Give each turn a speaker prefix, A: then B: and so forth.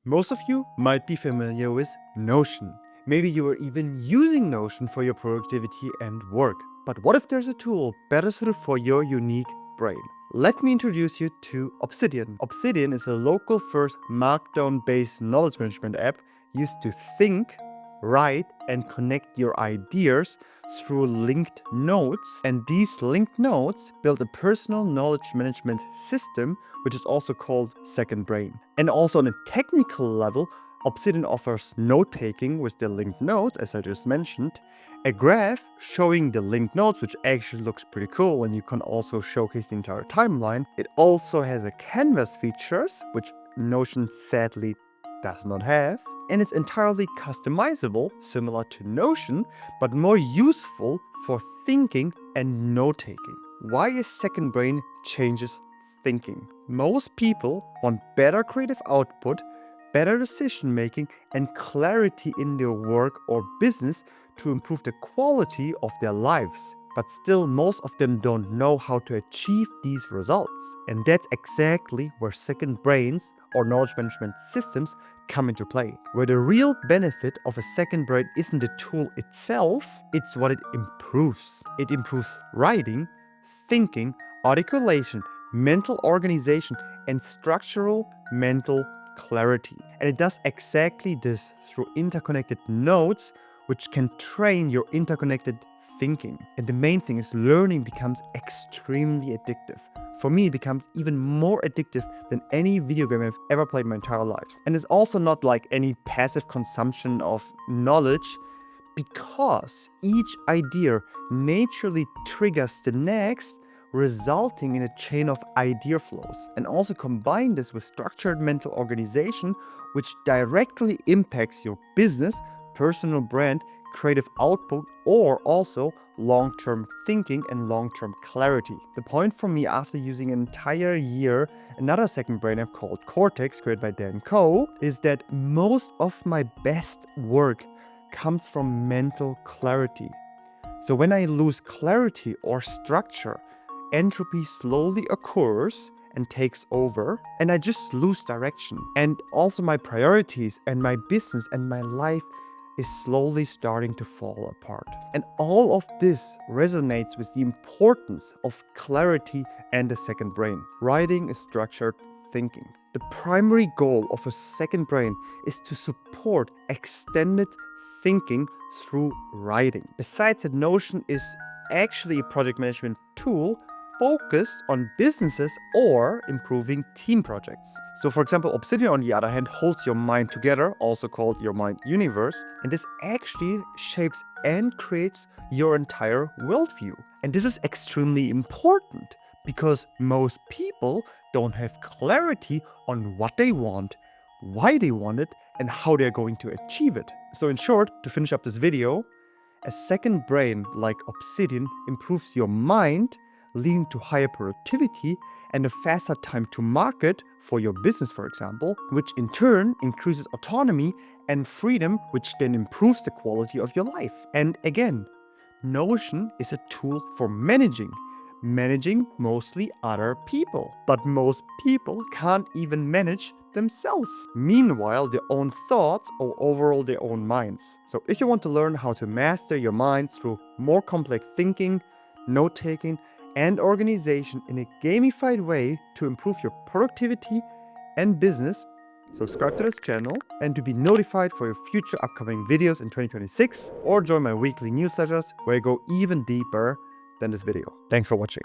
A: Most of you might be familiar with Notion. Maybe you are even using Notion for your productivity and work. But what if there's a tool better suited for your unique brain? Let me introduce you to Obsidian. Obsidian is a local first Markdown-based knowledge management app used to think, write, and connect your ideas through linked notes. And these linked notes build a personal knowledge management system, which is also called Second Brain. And also on a technical level, Obsidian offers note-taking with the linked notes, as I just mentioned, a graph showing the linked notes, which actually looks pretty cool, and you can also showcase the entire timeline. It also has a canvas features, which Notion sadly does not have, and it's entirely customizable, similar to Notion, but more useful for thinking and note-taking. Why is Second Brain changes thinking? Most people want better creative output, better decision making, and clarity in their work or business to improve the quality of their lives. But still, most of them don't know how to achieve these results. And that's exactly where second brains or knowledge management systems come into play. Where the real benefit of a second brain isn't the tool itself, it's what it improves. It improves writing, thinking, articulation, mental organization, and structural mental clarity. And it does exactly this through interconnected nodes, which can train your interconnected thinking. And the main thing is learning becomes extremely addictive. For me, it becomes even more addictive than any video game I've ever played my entire life. And it's also not like any passive consumption of knowledge, because each idea naturally triggers the next, resulting in a chain of idea flows. And also combine this with structured mental organization, which directly impacts your business, personal brand, creative output, or also long-term thinking and long-term clarity. The point for me, after using an entire year another second brain app called Cortex, created by Dan Coe, is that most of my best work comes from mental clarity. So when I lose clarity or structure, entropy slowly occurs and takes over, and I just lose direction. And also my priorities and my business and my life is slowly starting to fall apart. And all of this resonates with the importance of clarity and the second brain. Writing is structured thinking. The primary goal of a second brain is to support extended thinking through writing. Besides that, Notion is actually a project management tool focused on businesses or improving team projects. So for example, Obsidian, on the other hand, holds your mind together, also called your mind universe, and this actually shapes and creates your entire worldview. And this is extremely important because most people don't have clarity on what they want, why they want it, and how they're going to achieve it. So in short, to finish up this video, a second brain like Obsidian improves your mind, leading to higher productivity and a faster time to market for your business, for example, which in turn increases autonomy and freedom, which then improves the quality of your life. And again, Notion is a tool for managing mostly other people. But most people can't even manage themselves. Meanwhile, their own thoughts or overall their own minds. So if you want to learn how to master your minds through more complex thinking, note-taking, and organization in a gamified way to improve your productivity and business, subscribe to this channel and to be notified for your future upcoming videos in 2026, or join my weekly newsletters where I go even deeper than this video. Thanks for watching.